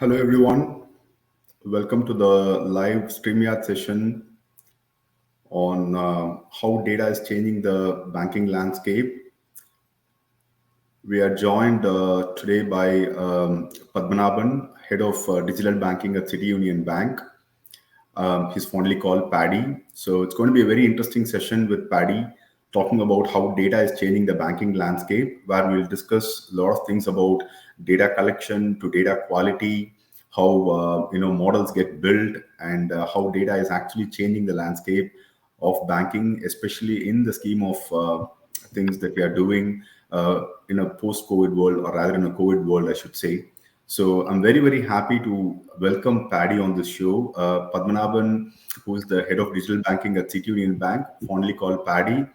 Hello, everyone. Welcome to the live StreamYard session on how data is changing the banking landscape. We are joined today by Padmanaban, Head of Digital Banking at City Union Bank. He's fondly called Paddy. So it's going to be a very interesting session with Paddy, talking about how data is changing the banking landscape, where we'll discuss a lot of things about data collection to data quality, how models get built, and how data is actually changing the landscape of banking, especially in the scheme of things that we are doing in a post-COVID world, or rather in a COVID world, I should say. So I'm very, very happy to welcome Paddy on this show. Padmanaban, who is the head of digital banking at City Union Bank, fondly called Paddy,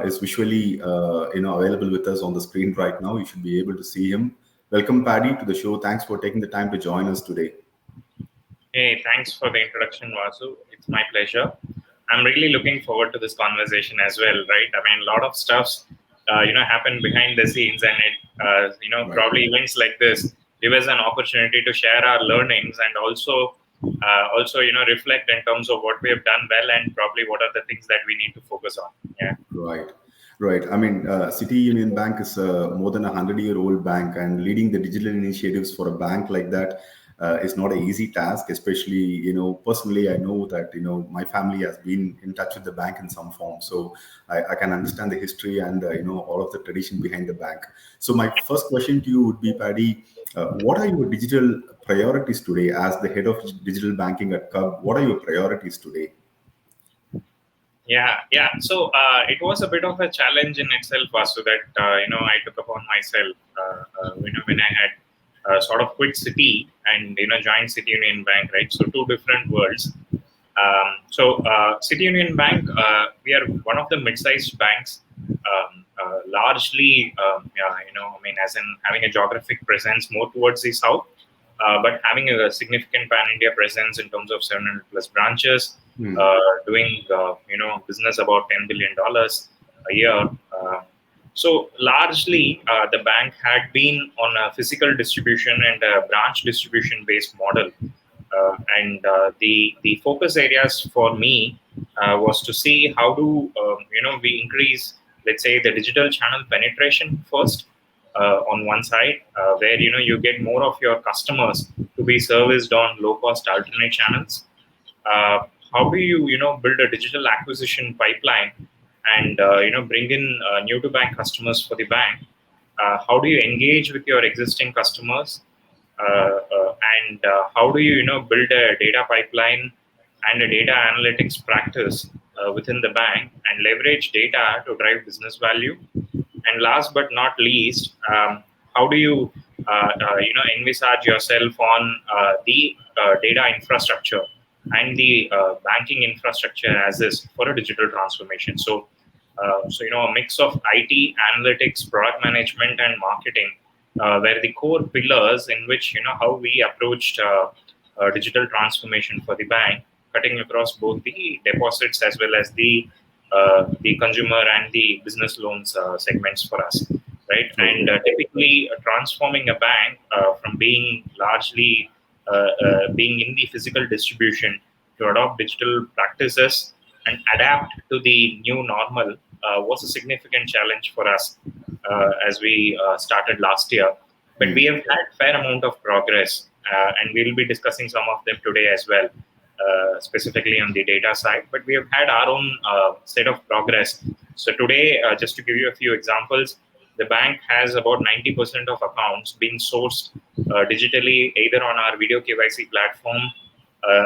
is visually available with us on the screen right now. You should be able to see him. Welcome, Paddy, to the show. Thanks for taking the time to join us today. Hey, thanks for the introduction, Vasu. It's my pleasure. I'm really looking forward to this conversation as well, right? I mean, a lot of stuffs, happen behind the scenes, and Right. probably events like this give us an opportunity to share our learnings and also, reflect in terms of what we have done well and probably what are the things that we need to focus on. Yeah. Right. Right. I mean, City Union Bank is more than 100-year-old bank, and leading the digital initiatives for a bank like that is not an easy task. Especially, personally, I know that my family has been in touch with the bank in some form, so I can understand the history and all of the tradition behind the bank. So, my first question to you would be, Paddy, what are your digital priorities today as the head of digital banking at Cub? What are your priorities today? Yeah. So it was a bit of a challenge in itself, Vasu, that I took upon myself. When I had sort of quit City and joined City Union Bank, right? So two different worlds. City Union Bank, we are one of the mid-sized banks, largely, as in having a geographic presence more towards the south, but having a significant pan-India presence in terms of 700 plus branches, doing business about $10 billion a year. So largely, the bank had been on a physical distribution and a branch distribution based model, and the focus areas for me was to see how do we increase, let's say, the digital channel penetration first, on one side, where you get more of your customers to be serviced on low cost alternate channels. How do you build a digital acquisition pipeline and bring in new to bank customers for the bank? How do you engage with your existing customers? And how do you build a data pipeline and a data analytics practice within the bank and leverage data to drive business value? And last but not least, how do you envisage yourself on the data infrastructure and the banking infrastructure as is for a digital transformation? So a mix of IT, analytics, product management, and marketing were the core pillars in which how we approached digital transformation for the bank, cutting across both the deposits as well as the consumer and the business loans segments for us, right? And typically, transforming a bank from being largely being in the physical distribution to adopt digital practices and adapt to the new normal was a significant challenge for us as we started last year. But we have had fair amount of progress, and we'll be discussing some of them today as well, specifically on the data side. But we have had our own set of progress. So today, just to give you a few examples, the bank has about 90% of accounts being sourced digitally, either on our video KYC platform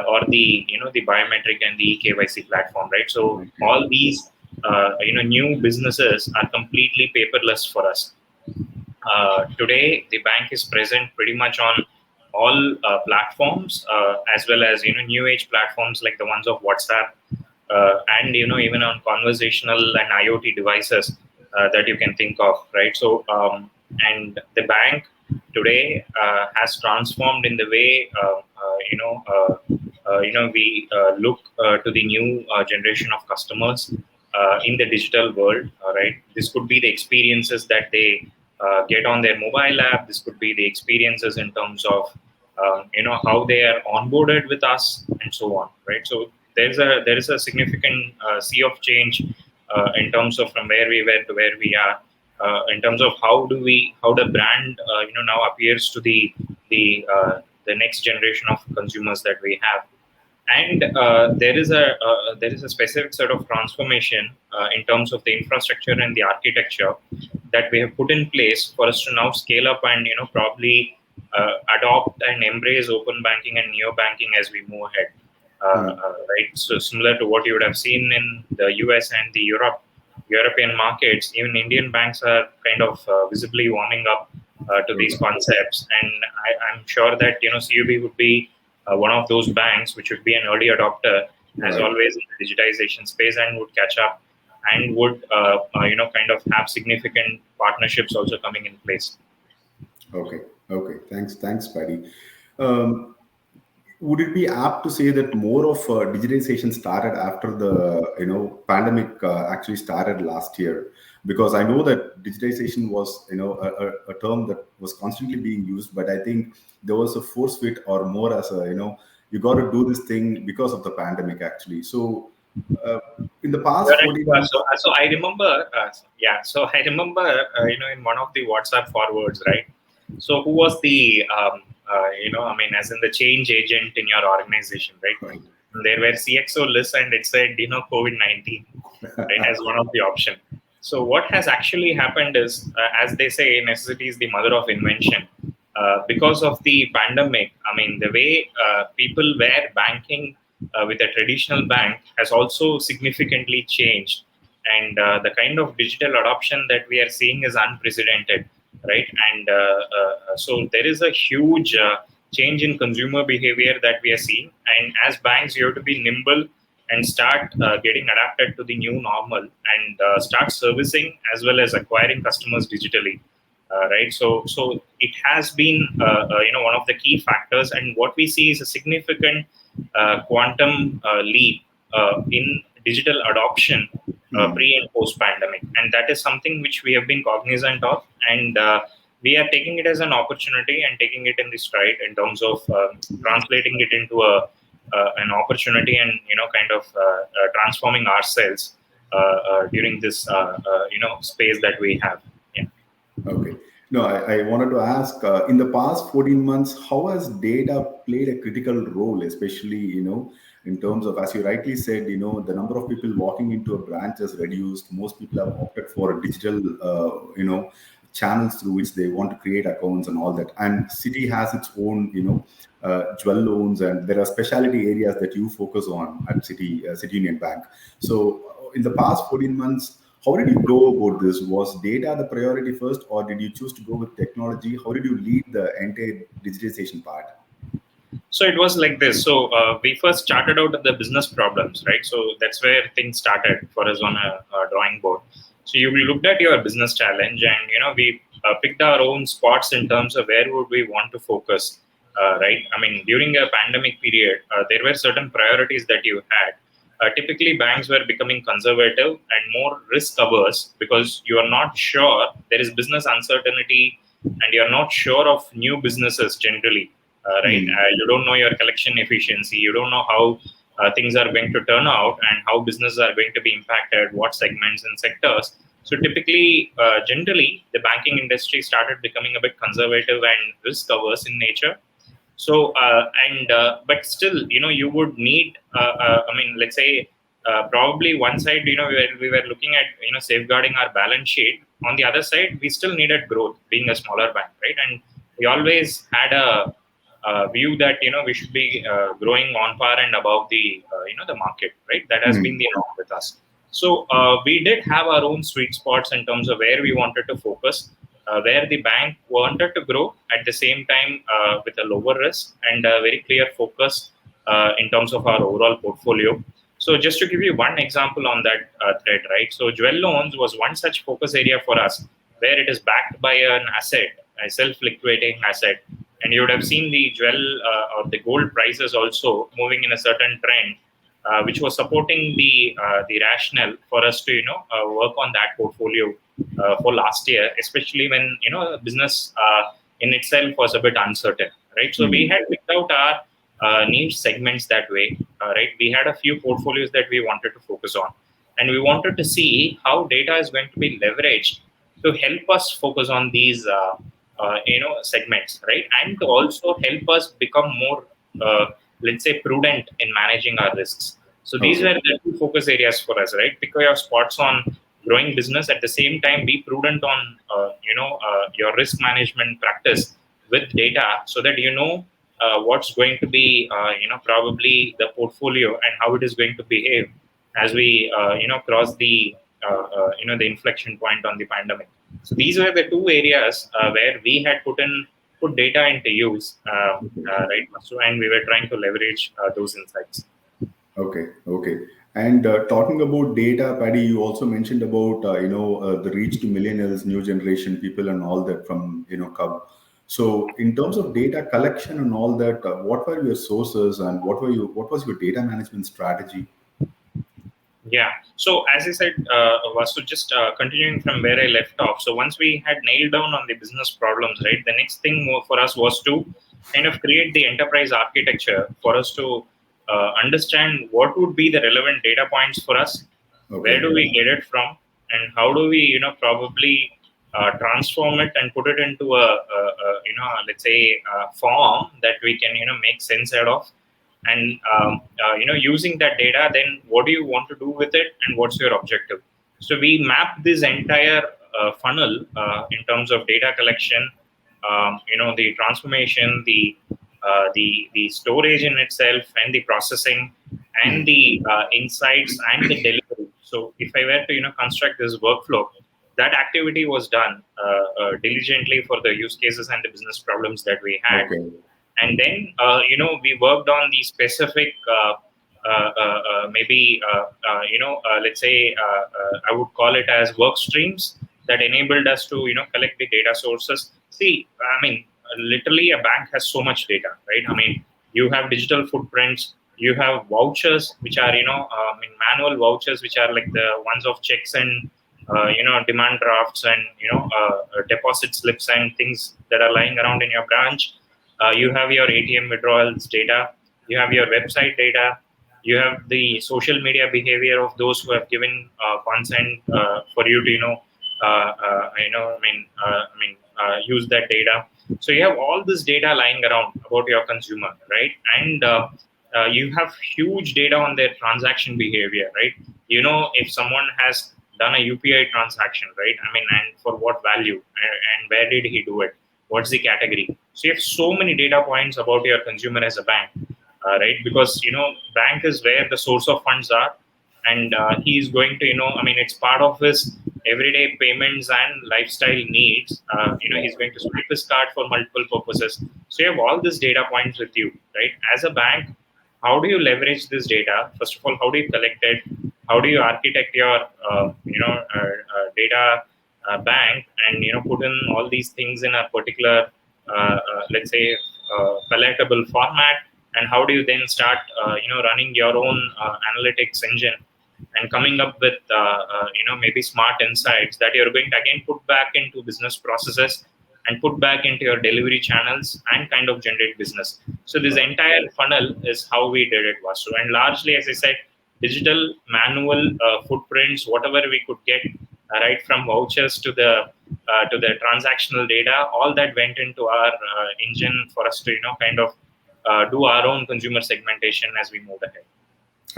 or the biometric and the KYC platform, right? So all these new businesses are completely paperless for us. Today, the bank is present pretty much on all platforms, as well as new age platforms like the ones of WhatsApp, and even on conversational and IoT devices that you can think of, right? So, and the bank today has transformed in the way we look to the new generation of customers in the digital world, right? This could be the experiences that they get on their mobile app. This could be the experiences in terms of how they are onboarded with us and so on, right? So there is a significant sea of change in terms of from where we were to where we are, in terms of how the brand now appears to the next generation of consumers that we have. And there is a specific sort of transformation in terms of the infrastructure and the architecture that we have put in place for us to now scale up and probably adopt and embrace open banking and neo banking as we move ahead. Right, so similar to what you would have seen in the US and the European markets, even Indian banks are kind of visibly warming up to these concepts, and I'm sure that CUB would be one of those banks which would be an early adopter, as Right. always, in the digitization space, and would catch up and would kind of have significant partnerships also coming in place. Okay. Okay. Thanks, Paddy. Um, would it be apt to say that more of digitization started after the pandemic actually started last year? Because I know that digitization was a term that was constantly being used, but I think there was a force fit or more as a you got to do this thing because of the pandemic actually. So uh, in the past Correct. 14 months. So I remember, yeah. So I remember, in one of the WhatsApp forwards, right? So who was the, I mean, as in the change agent in your organization, right? Right. There were CXO lists, and it said, COVID-19, right, as one of the option. So what has actually happened is, as they say, necessity is the mother of invention. Because of the pandemic, I mean, the way people were banking with a traditional bank has also significantly changed, and the kind of digital adoption that we are seeing is unprecedented, right? And so there is a huge change in consumer behavior that we are seeing, and as banks, you have to be nimble and start getting adapted to the new normal, and start servicing as well as acquiring customers digitally, right? So it has been one of the key factors, and what we see is a significant quantum leap in digital adoption Hmm. pre and post pandemic, and that is something which we have been cognizant of, and we are taking it as an opportunity and taking it in the stride in terms of translating it into an opportunity, and kind of transforming ourselves during this space that we have. Yeah. Okay. No, I wanted to ask, in the past 14 months, how has data played a critical role, especially, in terms of, as you rightly said, the number of people walking into a branch has reduced. Most people have opted for digital, channels through which they want to create accounts and all that. And City has its own, jewel loans, and there are specialty areas that you focus on at City Union Bank. So, in the past 14 months, how did you go about this? Was data the priority first, or did you choose to go with technology? How did you lead the entire digitization part? So it was like this. So we first started out with the business problems, right? So that's where things started for us on a drawing board. So you looked at your business challenge, and we picked our own spots in terms of where would we want to focus, right? I mean, during a pandemic period, there were certain priorities that you had. Typically, banks were becoming conservative and more risk averse because you are not sure, there is business uncertainty, and you are not sure of new businesses generally, right? Hmm. You don't know your collection efficiency. You don't know how things are going to turn out and how businesses are going to be impacted, what segments and sectors. So typically, generally, the banking industry started becoming a bit conservative and risk averse in nature. So and but still, you would need, I mean, let's say, probably one side, we were looking at safeguarding our balance sheet. On the other side, we still needed growth, being a smaller bank, right? And we always had a view that we should be growing on par and above the market, right? That has been Hmm. the norm with us. So we did have our own sweet spots in terms of where we wanted to focus, where the bank wanted to grow at the same time with a lower risk and a very clear focus in terms of our overall portfolio. So just to give you one example on that thread, right? So jewel loans was one such focus area for us, where it is backed by an asset, a self-liquidating asset, and you would have seen the jewel or the gold prices also moving in a certain trend, which was supporting the rationale for us to work on that portfolio for last year, especially when business in itself was a bit uncertain, right? So we had picked out our niche segments that way, right? We had a few portfolios that we wanted to focus on, and we wanted to see how data is going to be leveraged to help us focus on these segments, right? And to also help us become more let's say prudent in managing our risks. So these Okay. were the two focus areas for us, right? Pick your spots on growing business, at the same time be prudent on your risk management practice with data, so that you know what's going to be probably the portfolio and how it is going to behave as we cross the inflection point on the pandemic. So these were the two areas where we had put data into use, right? So, and we were trying to leverage those insights. Okay, okay. And talking about data, Paddy, you also mentioned about the reach to millennials, new generation people, and all that from Cub. So, in terms of data collection and all that, what were your sources and what was your data management strategy? Yeah. So as I said, Vasu, just continuing from where I left off. So once we had nailed down on the business problems, right, the next thing for us was to kind of create the enterprise architecture for us to understand what would be the relevant data points for us, where Okay, do we get it from, and how do we, probably transform it and put it into let's say, form that we can, make sense out of, and using that data, then what do you want to do with it and what's your objective. So we map this entire funnel in terms of data collection, the transformation, the storage in itself, and the processing, and the insights and the delivery. So if I were to construct this workflow, that activity was done diligently for the use cases and the business problems that we had. okay, And then we worked on the specific maybe let's say, I would call it as work streams that enabled us to collect the data sources. See, I mean, literally a bank has so much data, right? I mean, you have digital footprints, you have vouchers which are manual vouchers, which are like the ones of checks and demand drafts and deposit slips and things that are lying around in your branch. You have your ATM withdrawals data, you have your website data, you have the social media behavior of those who have given consent for you to use that data. So you have all this data lying around about your consumer, right? And you have huge data on their transaction behavior, right? If someone has done a UPI transaction, right? I mean, and for what value, and where did he do it? What's the category? So you have so many data points about your consumer as a bank, right? Because bank is where the source of funds are, and he's going to I mean, it's part of his everyday payments and lifestyle needs. He's going to swipe his card for multiple purposes. So you have all these data points with you, right? As a bank, how do you leverage this data? First of all, how do you collect it? How do you architect your data bank, and put in all these things in a particular let's say palatable format? And how do you then start running your own analytics engine and coming up with maybe smart insights that you're going to again put back into business processes and put back into your delivery channels and kind of generate business. So this entire funnel is how we did it, Vasu. And largely, as I said, digital manual footprints, whatever we could get, right from vouchers to the transactional data, all that went into our engine for us to kind of do our own consumer segmentation as we move ahead.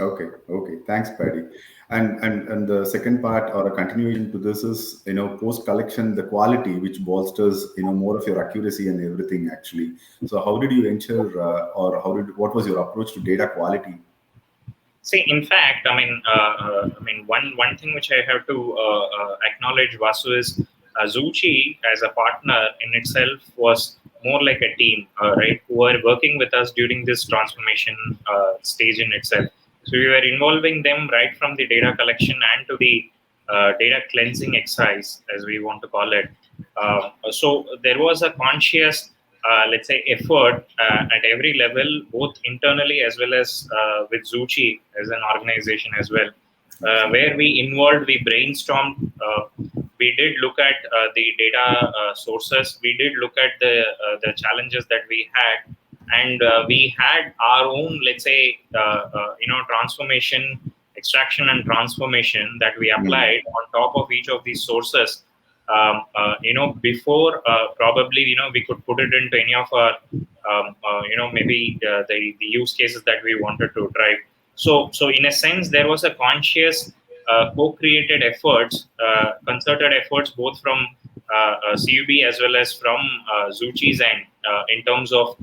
okay, okay. Thanks, Paddy. And the second part or a continuation to this is post collection the quality which bolsters more of your accuracy and everything actually. So how did you ensure or what was your approach to data quality? See, in fact, one thing which I have to acknowledge, Vasu, is Zuci as a partner in itself was more like a team, right? Who were working with us during this transformation stage in itself. So we were involving them right from the data collection and to the data cleansing exercise, as we want to call it. So there was a conscious let's say effort at every level, both internally as well as with Zuci as an organization as well, where we brainstormed we did look at the data sources. We did look at the challenges that we had, and we had our own, let's say, transformation, extraction, and transformation that we Mm. applied on top of each of these sources. Before probably we could put it into any of our maybe the use cases that we wanted to drive. So in a sense, there was a conscious co-created efforts, concerted efforts, both from CUB as well as from Zuci's end, in terms of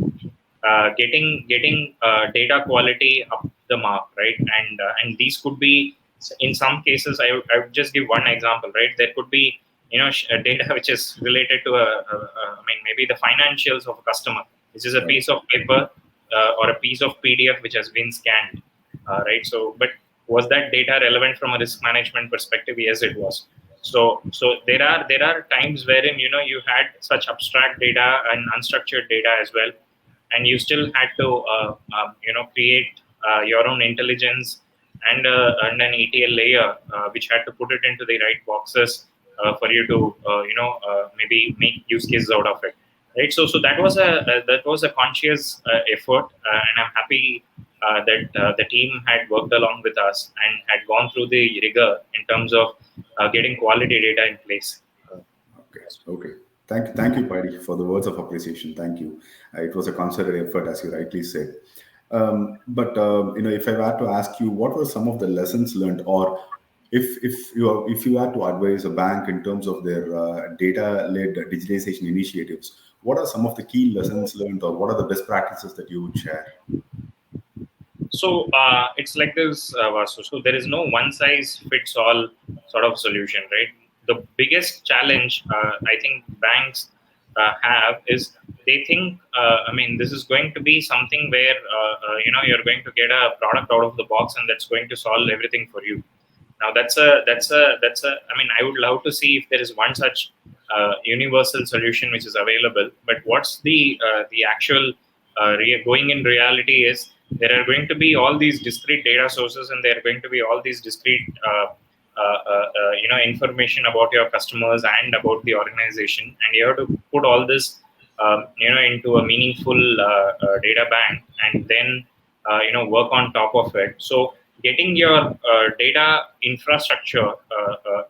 getting data quality up the mark, right? And these could be, in some cases, I would just give one example, right? There could be data which is related to I mean, maybe the financials of a customer, which is a Right. piece of paper or a piece of PDF which has been scanned, right? So, but was that data relevant from a risk management perspective? Yes, it was. So there are times wherein you had such abstract data and unstructured data as well, and you still had to create your own intelligence and an ETL layer, which had to put it into the right boxes for you to maybe make use cases out of it, right? So that was a conscious effort, and I'm happy that the team had worked along with us and had gone through the rigor in terms of getting quality data in place. Okay. Okay. Thank you, Paddy, for the words of appreciation. Thank you. It was a concerted effort, as you rightly said. But if I were to ask you, what were some of the lessons learned, or if you are to advise a bank in terms of their data-led digitization initiatives, what are some of the key lessons learned, or what are the best practices that you would share? So it's like this, Vasu. So there is no one size fits all sort of solution, right? The biggest challenge I think banks have is they think, I mean, this is going to be something where you're going to get a product out of the box and that's going to solve everything for you. Now that's a. I mean, I would love to see if there is one such universal solution which is available. But what's the actual going in reality is there are going to be all these discrete data sources, and there are going to be all these discrete information about your customers and about the organization, and you have to put all this into a meaningful data bank, and then work on top of it. So getting your data infrastructure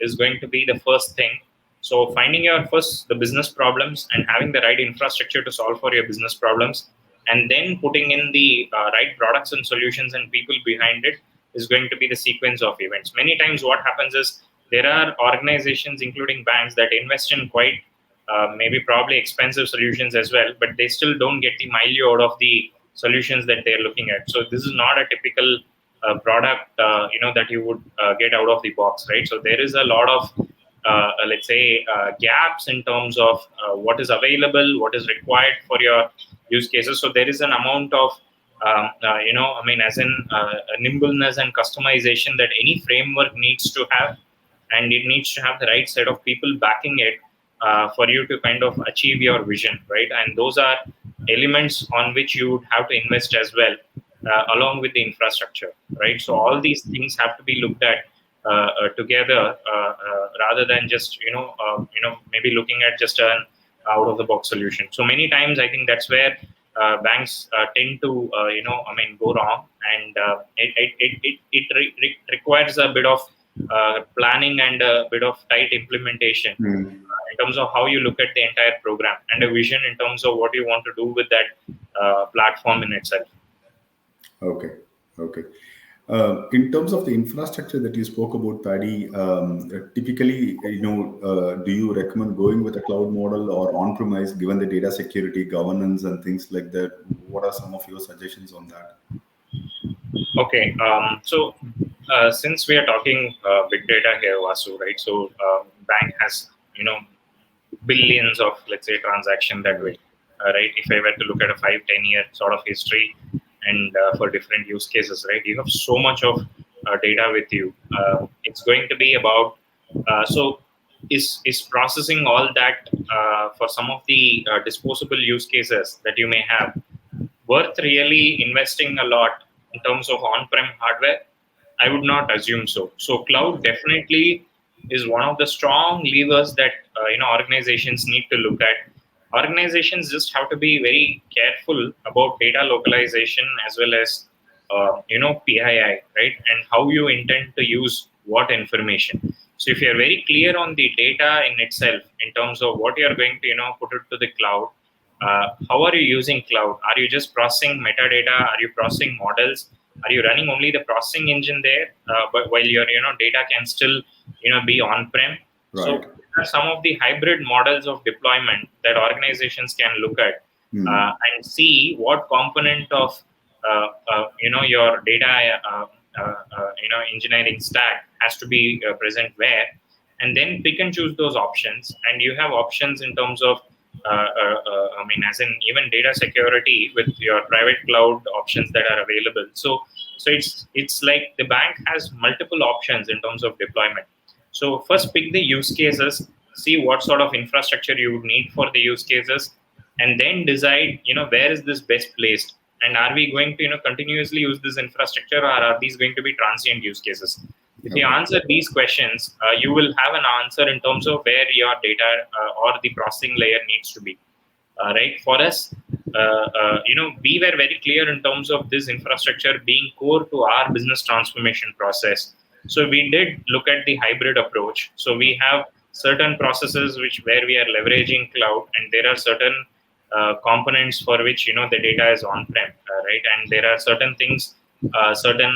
is going to be the first thing. So finding your first the business problems and having the right infrastructure to solve for your business problems, and then putting in the right products and solutions and people behind it is going to be the sequence of events. Many times what happens is there are organizations, including banks, that invest in quite maybe probably expensive solutions as well, but they still don't get the value out of the solutions that they're looking at. So this is not a typical product that you would get out of the box, right? So there is a lot of let's say gaps in terms of what is available, what is required for your use cases. So there is an amount of I mean, as in nimbleness and customization that any framework needs to have, and it needs to have the right set of people backing it for you to kind of achieve your vision, right? And those are elements on which you would have to invest as well, along with the infrastructure, right? So all these things have to be looked at together, rather than just maybe looking at just an out of the box solution. So many times I think that's where banks tend to I mean, go wrong, and it requires a bit of planning and a bit of tight implementation Hmm. in terms of how you look at the entire program, and a vision in terms of what you want to do with that platform in itself. Okay. Okay. In terms of the infrastructure that you spoke about, Paddy, typically, do you recommend going with a cloud model or on-premise, given the data security, governance, and things like that? What are some of your suggestions on that? Okay, so since we are talking big data here, Vasu, right? So bank has billions of, let's say, transaction that way, Right. right? If I were to look at a 5-10 year sort of history, and for different use cases, right? You have so much of data with you. It's going to be about so is processing all that for some of the disposable use cases that you may have worth really investing a lot in terms of on-prem hardware? I would not assume so. So cloud definitely is one of the strong levers that organizations need to look at. Organizations just have to be very careful about data localization as well as PII, right? And how you intend to use what information. So if you're very clear on the data in itself, in terms of what you're going to put it to the cloud, how are you using cloud? Are you just processing metadata? Are you processing models? Are you running only the processing engine there, but while your data can still be on-prem? So Right. these are some of the hybrid models of deployment that organizations can look at, Hmm. and see what component of your data engineering stack has to be present where, and then pick and choose those options. And you have options in terms of as in even data security with your private cloud options that are available. So it's like the bank has multiple options in terms of deployment. So first pick the use cases, see what sort of infrastructure you would need for the use cases, and then decide where is this best placed, and are we going to continuously use this infrastructure, or are these going to be transient use cases? If you Okay. answer these questions, you will have an answer in terms of where your data or the processing layer needs to be. Right, for us, we were very clear in terms of this infrastructure being core to our business transformation process. So we did look at the hybrid approach. So we have certain processes which where we are leveraging cloud, and there are certain components for which the data is on-prem, right? And there are certain things, certain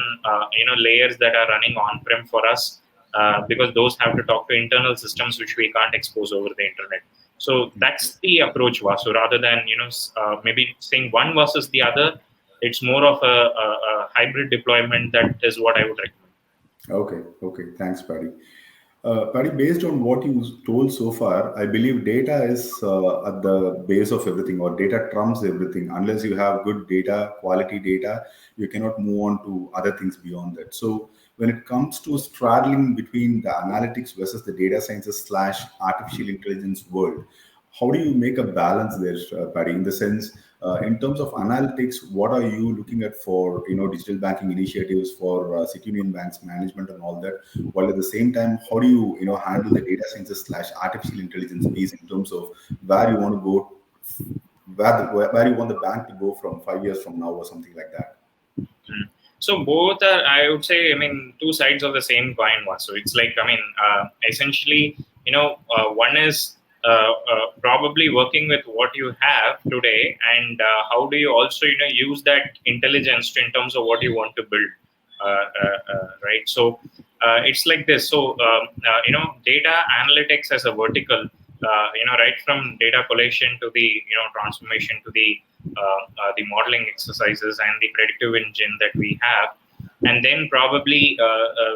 layers that are running on-prem for us, because those have to talk to internal systems which we can't expose over the internet. So that's the approach, Vasu. Rather than maybe saying one versus the other, it's more of a hybrid deployment. That is what I would recommend. Okay. Okay. Thanks, Paddy. Paddy, based on what you told so far, I believe data is at the base of everything, or data trumps everything. Unless you have good data, quality data, you cannot move on to other things beyond that. So, when it comes to straddling between the analytics versus the data sciences slash artificial intelligence world, how do you make a balance there, Paddy? In the sense, in terms of analytics, what are you looking at for digital banking initiatives for city union banks management and all that? While at the same time, how do you handle the data sciences slash artificial intelligence piece in terms of where you want to go, where you want the bank to go from 5 years from now or something like that? Mm. So both are, I would say, two sides of the same coin. Was so it's like, essentially, one is probably working with what you have today, and how do you also use that intelligence in terms of what you want to build, right? So it's like this. So data analytics as a vertical, right from data collection to the transformation to the modeling exercises and the predictive engine that we have, and then probably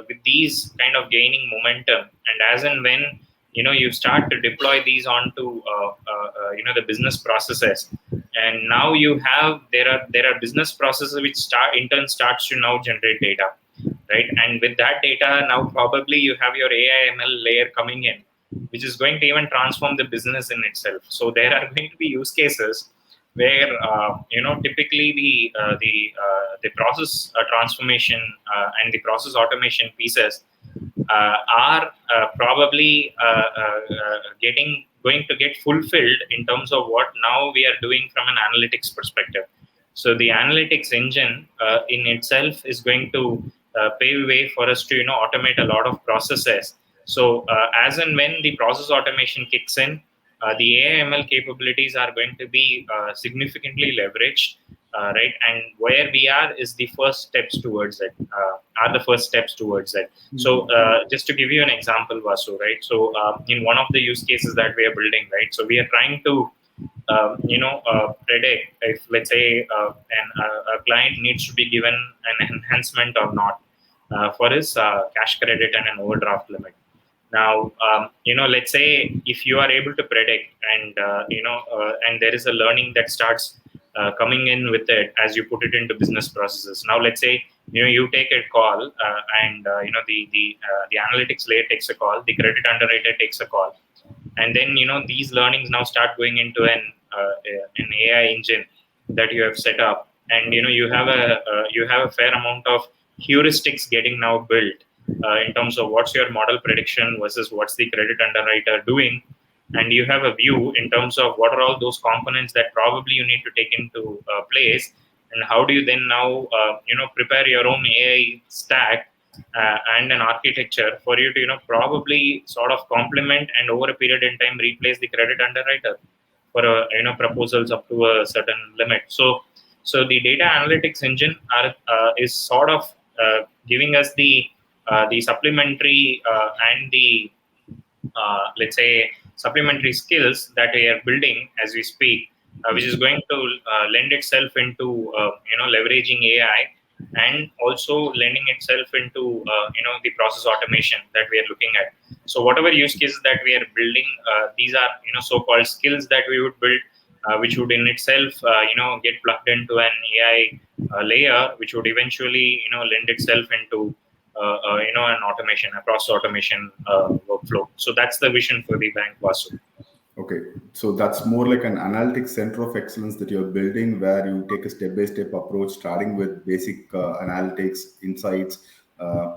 with these kind of gaining momentum, and as and when you start to deploy these onto the business processes, and now you have there are business processes which start in turn starts to now generate data, right? And with that data, now probably you have your AI/ML layer coming in, which is going to even transform the business in itself. So there are going to be use cases where typically the process transformation and the process automation pieces are probably getting going to get fulfilled in terms of what now we are doing from an analytics perspective. So the analytics engine in itself is going to pave way for us to automate a lot of processes. So as and when the process automation kicks in, the AI/ML capabilities are going to be significantly leveraged, right? And where we are is the first steps towards it. Are the first steps towards it. So just to give you an example, Vasu, right? So in one of the use cases that we are building, right? So we are trying to predict if, let's say, a client needs to be given an enhancement or not for his cash credit and an overdraft limit. Now, let's say if you are able to predict, and and there is a learning that starts coming in with it as you put it into business processes. Now, let's say you take a call, and the analytics layer takes a call, the credit underwriter takes a call, and then these learnings now start going into an AI engine that you have set up, and you have a fair amount of heuristics getting now built, in terms of what's your model prediction versus what's the credit underwriter doing, and you have a view in terms of what are all those components that probably you need to take into place, and how do you then now prepare your own AI stack and an architecture for you to probably sort of complement and over a period in time replace the credit underwriter for proposals up to a certain limit. So the data analytics engine is sort of giving us the supplementary and the let's say supplementary skills that we are building as we speak, which is going to lend itself into leveraging AI, and also lending itself into the process automation that we are looking at. So whatever use cases that we are building, these are so-called skills that we would build, which would in itself get plugged into an AI layer, which would eventually lend itself into an automation, a process automation workflow. So that's the vision for the bank, Vasu. Okay, so that's more like an analytics center of excellence that you're building, where you take a step-by-step approach, starting with basic analytics, insights,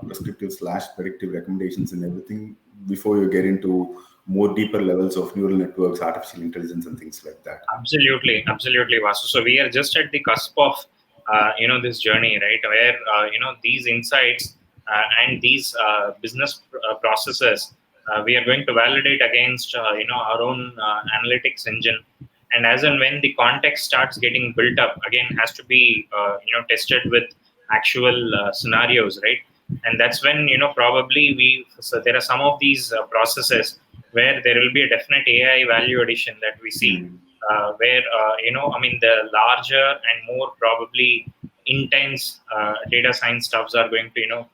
prescriptive slash predictive recommendations, and everything before you get into more deeper levels of neural networks, artificial intelligence, and things like that. Absolutely, Vasu. So we are just at the cusp of this journey, right? Where these insights and these business processes, we are going to validate against our own analytics engine, and as and when the context starts getting built up, again has to be tested with actual scenarios, right? And that's when probably so there are some of these processes where there will be a definite AI value addition that we see, Hmm. where the larger and more probably intense data science stuffs are going to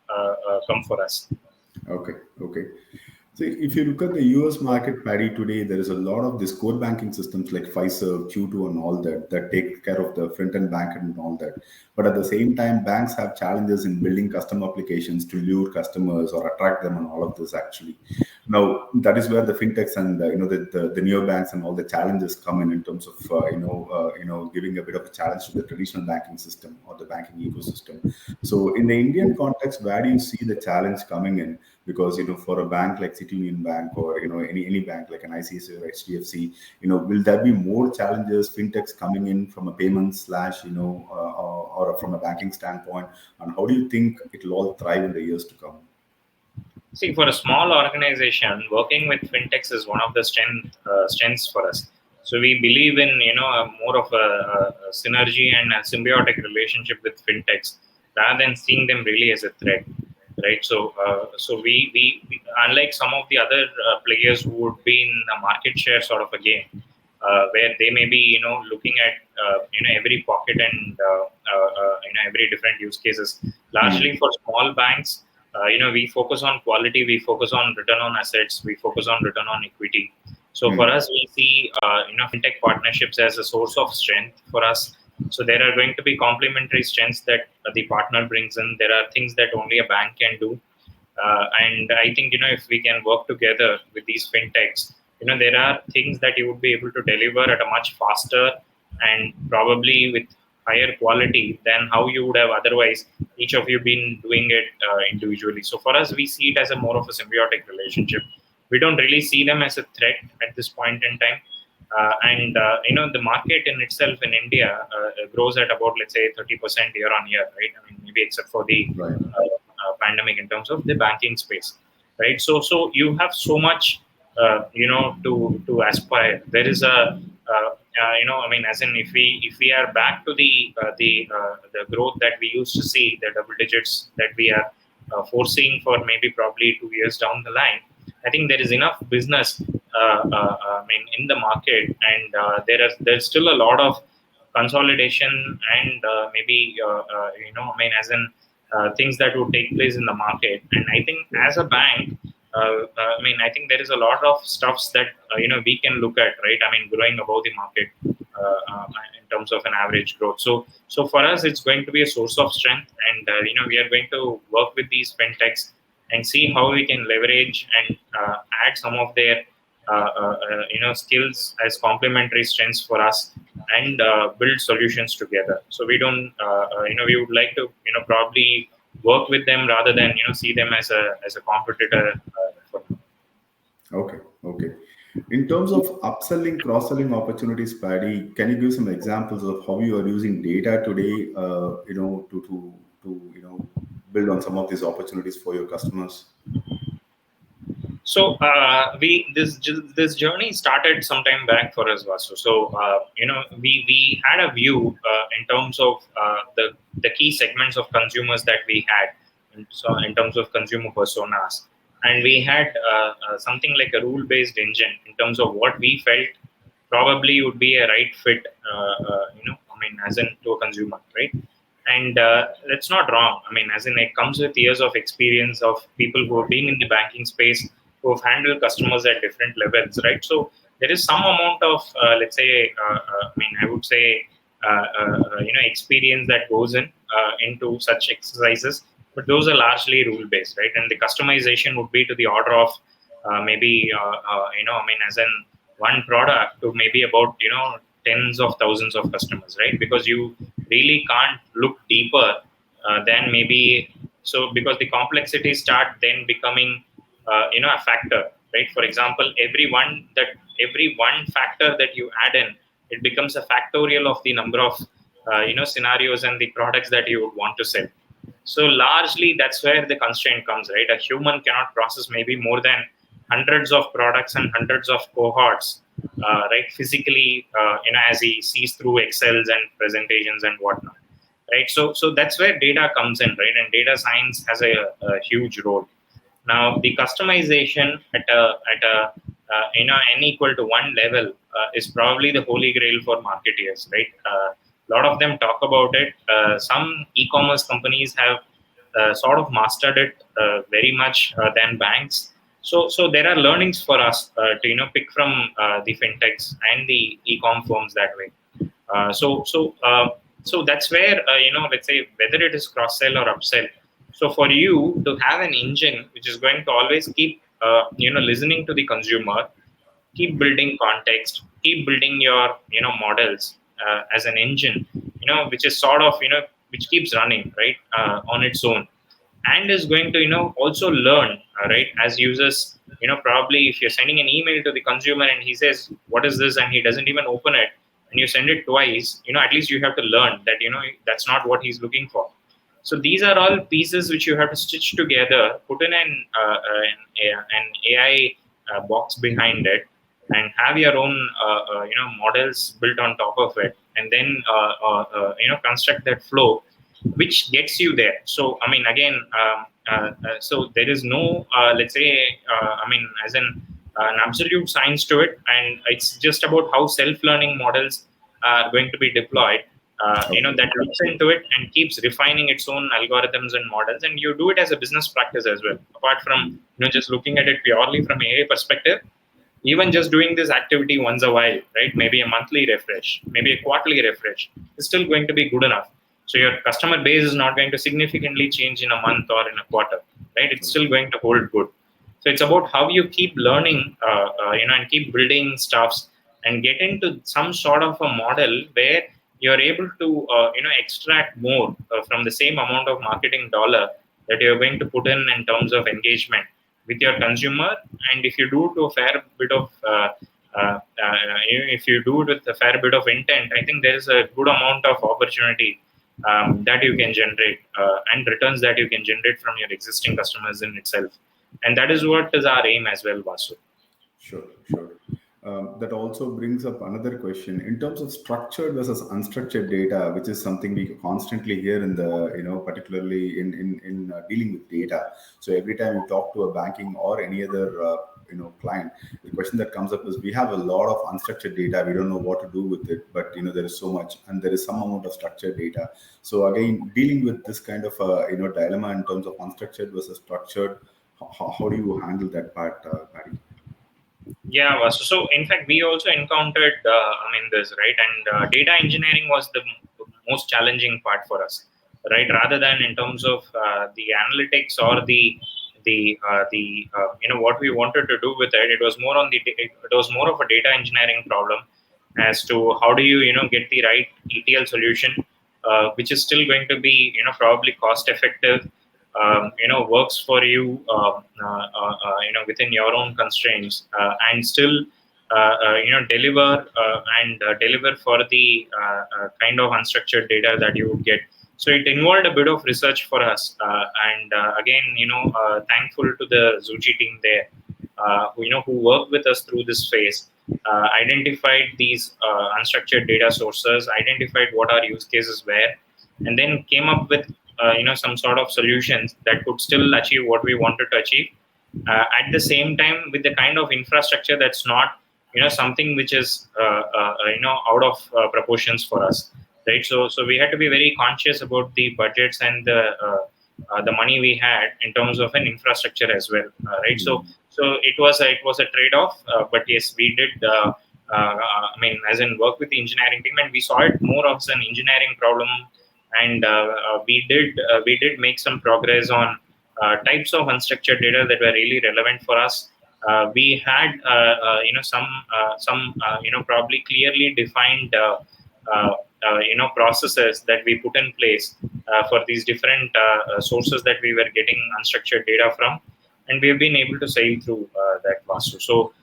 come for us. Okay, okay. So if you look at the US market, Paddy, today, there is a lot of these core banking systems like Fiserv, Q2, and all that that take care of the front end bank and all that. But at the same time, banks have challenges in building custom applications to lure customers or attract them, and all of this actually. Now that is where the fintechs and the neobanks and all the challenges come in terms of giving a bit of a challenge to the traditional banking system or the banking ecosystem. So in the Indian context, where do you see the challenge coming in? Because for a bank like City Union Bank, or any bank like an ICICI or HDFC, will there be more challenges, fintechs coming in from a payment slash or from a banking standpoint, and how do you think it will all thrive in the years to come? See, for a small organization, working with fintechs is one of the strengths for us. So we believe in more of a synergy and a symbiotic relationship with fintechs rather than seeing them really as a threat, right? So we unlike some of the other players who would be in a market share sort of a game, where they may be looking at every pocket and every different use cases. Largely Hmm. for small banks, we focus on quality, we focus on return on assets, we focus on return on equity. So for Hmm. us, we see fintech partnerships as a source of strength for us. So there are going to be complementary strengths that the partner brings in. There are things that only a bank can do, and I think if we can work together with these fintechs, there are things that you would be able to deliver at a much faster and probably with higher quality than how you would have otherwise each of you been doing it individually. So for us, we see it as a more of a symbiotic relationship. We don't really see them as a threat at this point in time. And the market in itself in India grows at about, let's say, 30% year on year, right? I mean, maybe except for the Right. pandemic in terms of the banking space, right? So you have so much to aspire. There is a as in if we are back to the growth that we used to see, the double digits that we are foreseeing for maybe probably 2 years down the line, I think there is enough business in the market, and there's still a lot of consolidation and maybe as in things that would take place in the market. And I think as a bank, I think there is a lot of stuffs that we can look at, right? I mean, growing above the market in terms of an average growth. So for us, it's going to be a source of strength, and we are going to work with these fintechs and see how we can leverage and add some of their skills as complementary strengths for us, and build solutions together. So we don't we would like to probably work with them rather than see them as a competitor. For Okay, okay. In terms of upselling, cross-selling opportunities, Paddy, can you give some examples of how you are using data today, to build on some of these opportunities for your customers? So we this journey started sometime back for us, Vasu. So we had a view in terms of the key segments of consumers that we had, so in terms of consumer personas, and we had something like a rule based engine in terms of what we felt probably would be a right fit, I mean, as in to a consumer, right? And that's not wrong. I mean, as in it comes with years of experience of people who have been in the banking space, who have handled customers at different levels, right? So there is some amount of, let's say, I mean, I would say, experience that goes into such exercises, but those are largely rule based, right? And the customization would be to the order of maybe, I mean, as in one product to maybe about tens of thousands of customers, right? Because you really can't look deeper than maybe, so because the complexities start then becoming a factor, right? For example, every one factor that you add in, it becomes a factorial of the number of scenarios and the products that you would want to sell. So largely that's where the constraint comes, right? A human cannot process maybe more than hundreds of products and hundreds of cohorts, right? Physically, as he sees through Excels and presentations and whatnot, right? So that's where data comes in, right? And data science has a huge role. Now, the customization at a n equal to one level is probably the holy grail for marketeers, right? A lot of them talk about it. Some e-commerce companies have sort of mastered it very much than banks. So there are learnings for us to pick from the fintechs and the e-com firms that way. So that's where let's say whether it is cross sell or upsell. So for you to have an engine which is going to always keep listening to the consumer, keep building context, keep building your models as an engine, which is sort of which keeps running, right, on its own, and is going to also learn, right, as users. Probably if you're sending an email to the consumer and he says what is this and he doesn't even open it, and you send it twice, at least you have to learn that that's not what he's looking for. So these are all pieces which you have to stitch together, put in an AI box behind it, and have your own models built on top of it, and then construct that flow which gets you there. So I mean, again, so there is no let's say, I mean, as in an absolute science to it, and it's just about how self-learning models are going to be deployed, Okay. that looks into it and keeps refining its own algorithms and models, and you do it as a business practice as well, apart from just looking at it purely from AI perspective. Even just doing this activity once a while, right? Maybe a monthly refresh, maybe a quarterly refresh, is still going to be good enough. So your customer base is not going to significantly change in a month or in a quarter, right? It's still going to hold good. So it's about how you keep learning, and keep building stuffs and get into some sort of a model where you're able to, extract more from the same amount of marketing dollar that you're going to put in terms of engagement with your consumer. And if you do it to a fair bit of if you do it with a fair bit of intent, I think there is a good amount of opportunity that you can generate, and returns that you can generate from your existing customers in itself. And that is what is our aim as well, Vasu. Sure, sure. That also brings up another question in terms of structured versus unstructured data, which is something we constantly hear in the, particularly in dealing with data. So every time you talk to a banking or any other, client, the question that comes up is we have a lot of unstructured data. We don't know what to do with it, but there is so much, and there is some amount of structured data. So again, dealing with this kind of dilemma in terms of unstructured versus structured, how do you handle that part, Patty? Yeah, Vasu. So in fact, we also encountered, I mean, this, right, and data engineering was the most challenging part for us, right? Rather than in terms of the analytics or the what we wanted to do with it, it was more on it was more of a data engineering problem as to how do you get the right ETL solution, which is still going to be probably cost effective, works for you, within your own constraints, and still deliver for the kind of unstructured data that you would get. So it involved a bit of research for us, and again, thankful to the Zuci team there, who worked with us through this phase, identified these unstructured data sources, identified what our use cases were, and then came up with some sort of solutions that could still achieve what we wanted to achieve, at the same time with the kind of infrastructure that's not something which is out of proportions for us, right? So we had to be very conscious about the budgets and the money we had in terms of an infrastructure as well, right? So it was a trade-off, but yes, we did I mean, as in work with the engineering team, and we saw it more as an engineering problem, and we did make some progress on types of unstructured data that were really relevant for us. We had some probably clearly defined processes that we put in place for these different sources that we were getting unstructured data from, and we have been able to sail through that Vasu. So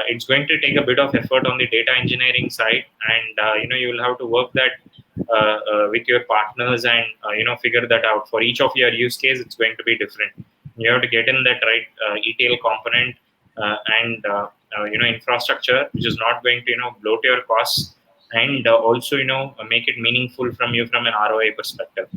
it's going to take a bit of effort on the data engineering side, and you will have to work that with your partners, and figure that out. For each of your use case, it's going to be different. You have to get in that right ETL component, and infrastructure, which is not going to bloat your costs, and also make it meaningful from an ROI perspective.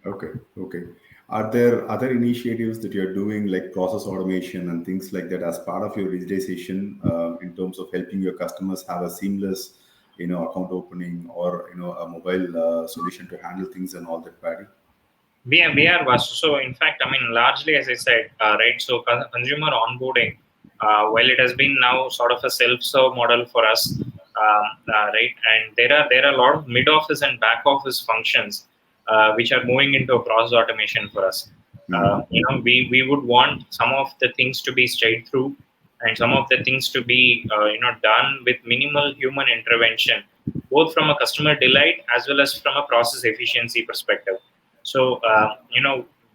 Okay, okay. Are there other initiatives that you're doing, like process automation and things like that, as part of your digitization, in terms of helping your customers have a seamless, account opening, or a mobile solution to handle things and all that, Patty? We are Vasu. So in fact, I mean, largely, as I said, right. So consumer onboarding, while it has been now sort of a self-serve model for us, right, and there are a lot of mid-office and back-office functions which are moving into a process automation for us. We would want some of the things to be straight through, and some of the things to be done with minimal human intervention, both from a customer delight as well as from a process efficiency perspective. So,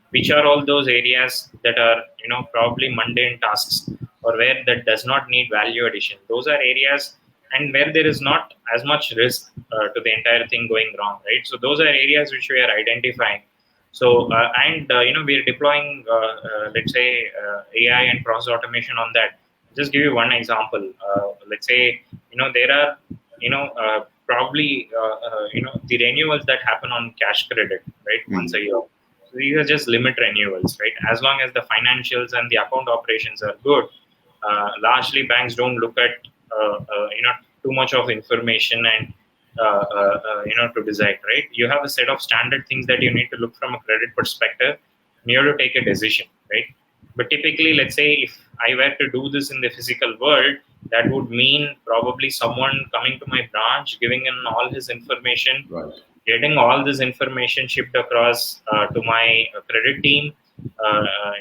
which are all those areas that are, probably mundane tasks, or where that does not need value addition? Those are areas, and where there is not as much risk to the entire thing going wrong, right? So those are areas which we are identifying. So, and we are deploying, let's say, AI and process automation on that. Just give you one example. Let's say, there are, probably, the renewals that happen on cash credit, right, once a year. So these are just limit renewals, right? As long as the financials and the account operations are good, largely banks don't look at, too much of information and, to decide, right? You have a set of standard things that you need to look from a credit perspective, and you have to take a decision, right? But typically, let's say if I were to do this in the physical world, that would mean probably someone coming to my branch, giving in all his information, Right. getting all this information shipped across to my credit team,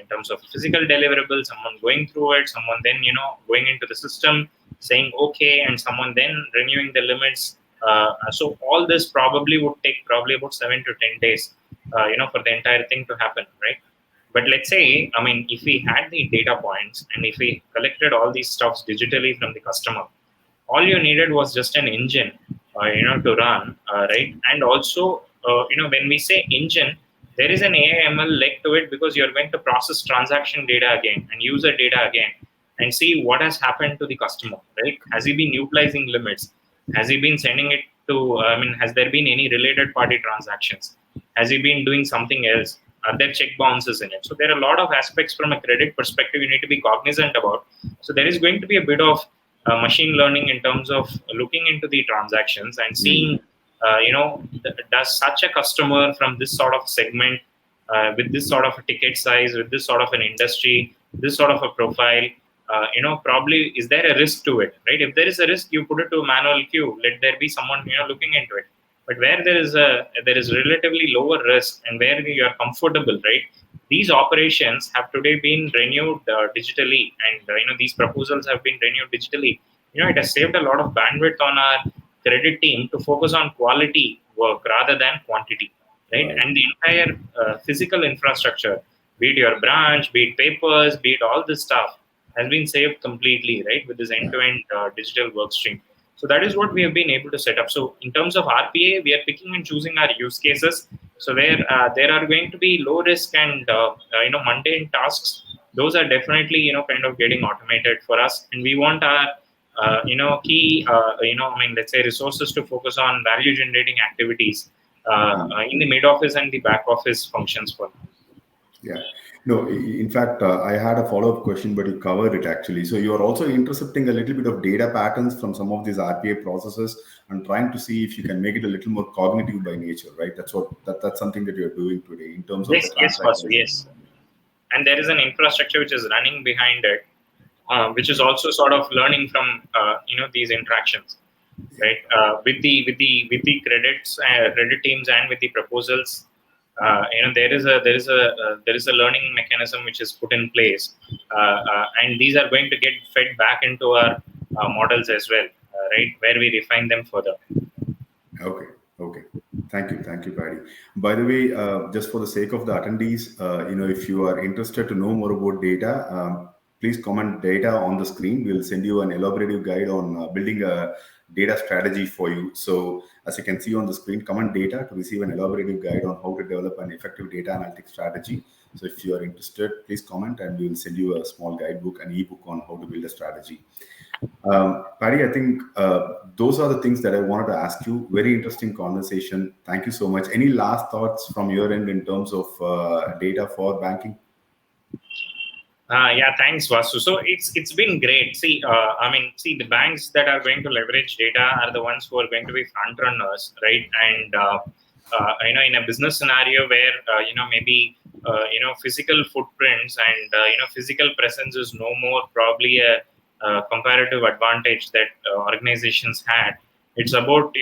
in terms of physical deliverables, someone going through it, someone then going into the system saying okay, and someone then renewing the limits. So all this probably would take probably about 7 to 10 days, for the entire thing to happen, right? But let's say, I mean, if we had the data points and if we collected all these stuffs digitally from the customer, all you needed was just an engine, to run, right? And also, when we say engine, there is an AI/ML leg to it, because you're going to process transaction data again and user data again, and see what has happened to the customer, right? Has he been utilizing limits? Has he been sending it to? I mean, has there been any related party transactions? Has he been doing something else? Are there check bounces in it? So there are a lot of aspects from a credit perspective you need to be cognizant about. So there is going to be a bit of machine learning in terms of looking into the transactions and seeing, does such a customer from this sort of segment, with this sort of a ticket size, with this sort of an industry, this sort of a profile, probably is there a risk to it, right? If there is a risk, you put it to a manual queue. Let there be someone looking into it. But where there is relatively lower risk and where you are comfortable, right? These operations have today been renewed digitally, and these proposals have been renewed digitally. It has saved a lot of bandwidth on our credit team to focus on quality work rather than quantity. right? Right. And the entire physical infrastructure, be it your branch, be it papers, be it all this stuff, has been saved completely, right, with this Yeah. end-to-end digital work stream. So that is what we have been able to set up. So in terms of RPA, we are picking and choosing our use cases. So where there are going to be low risk and mundane tasks, those are definitely kind of getting automated for us, and we want our key let's say resources to focus on value generating activities Mm. in the mid office and the back office functions for now. Yeah. No, in fact, I had a follow-up question, but you covered it actually. So you are also intercepting a little bit of data patterns from some of these RPA processes and trying to see if you can make it a little more cognitive by nature, right? That's something that you're doing today in terms of the Yes, Vasu, transactions. yes. And there is an infrastructure which is running behind it, which is also sort of learning from these interactions, right? With the credit teams and with the proposals, there is a learning mechanism which is put in place, and these are going to get fed back into our models as well, right? Where we refine them further. Okay. Okay. Thank you, Paddy. By the way, just for the sake of the attendees, if you are interested to know more about data, please comment data on the screen. We'll send you an elaborative guide on building a data strategy for you. So, as you can see on the screen, comment data to receive an elaborative guide on how to develop an effective data analytics strategy. So, if you are interested, please comment, and we will send you a small guidebook, an ebook on how to build a strategy. Patty, I think those are the things that I wanted to ask you. Very interesting conversation. Thank you so much. Any last thoughts from your end in terms of data for banking? Yeah, thanks, Vasu. So it's been great. See, the banks that are going to leverage data are the ones who are going to be front runners, right? And in a business scenario where maybe physical footprints and physical presence is no more probably a comparative advantage that organizations had. It's about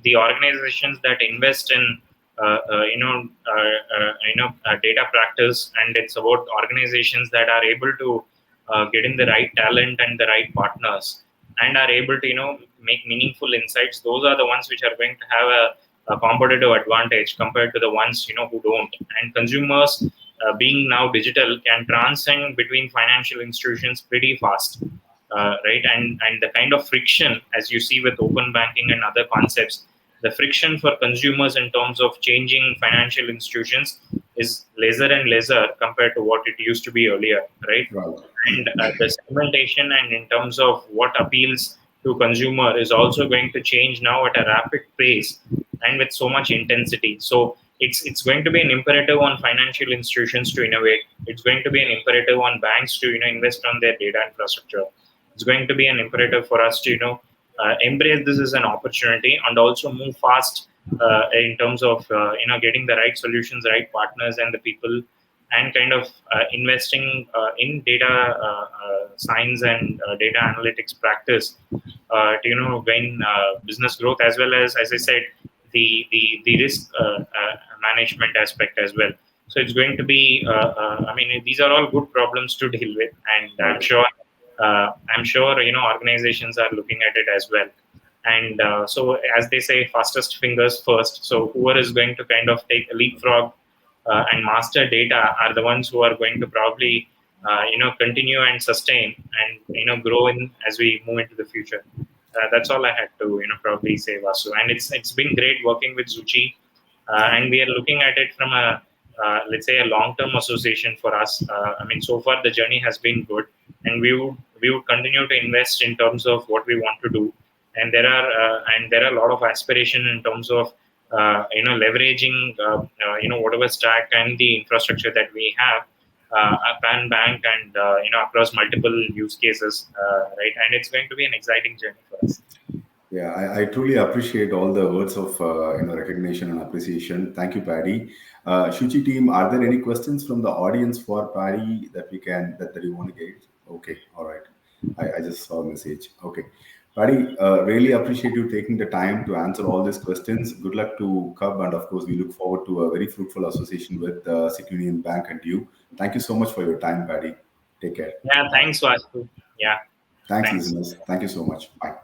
the organizations that invest in data practice, and it's about organizations that are able to get in the right talent and the right partners, and are able to make meaningful insights. Those are the ones which are going to have a competitive advantage compared to the ones who don't. And consumers, being now digital, can transcend between financial institutions pretty fast, right? And the kind of friction, as you see with open banking and other concepts, the friction for consumers in terms of changing financial institutions is lesser and lesser compared to what it used to be earlier, right? Right. And the segmentation and in terms of what appeals to consumer is also going to change now at a rapid pace and with so much intensity. So it's going to be an imperative on financial institutions to innovate. It's going to be an imperative on banks to invest on their data infrastructure. It's going to be an imperative for us to embrace this as an opportunity and also move fast in terms of getting the right solutions, right partners, and the people, and kind of investing in data science and data analytics practice to gain business growth, as well as I said, the risk management aspect as well. So it's going to be these are all good problems to deal with, and Right. I'm sure organizations are looking at it as well. And so, as they say, fastest fingers first. So whoever is going to kind of take a leapfrog and master data are the ones who are going to probably continue and sustain and grow in as we move into the future. That's all I had to probably say, Vasu. And it's been great working with Zuci, and we are looking at it from a let's say a long-term association for us. So far the journey has been good, and we would continue to invest in terms of what we want to do. And there are a lot of aspiration in terms of leveraging whatever stack and the infrastructure that we have pan bank and across multiple use cases, right? And it's going to be an exciting journey for us. Yeah, I truly appreciate all the words of recognition and appreciation. Thank you, Paddy. Shuchi team, are there any questions from the audience for Paddy that you want to get? Okay, all right. I just saw a message. Okay, Paddy, really appreciate you taking the time to answer all these questions. Good luck to Cub, and of course, we look forward to a very fruitful association with City Union Bank and you. Thank you so much for your time, Paddy. Take care. Yeah, thanks, Vasu. Yeah, Thanks, thanks. listeners. Thank you so much. Bye.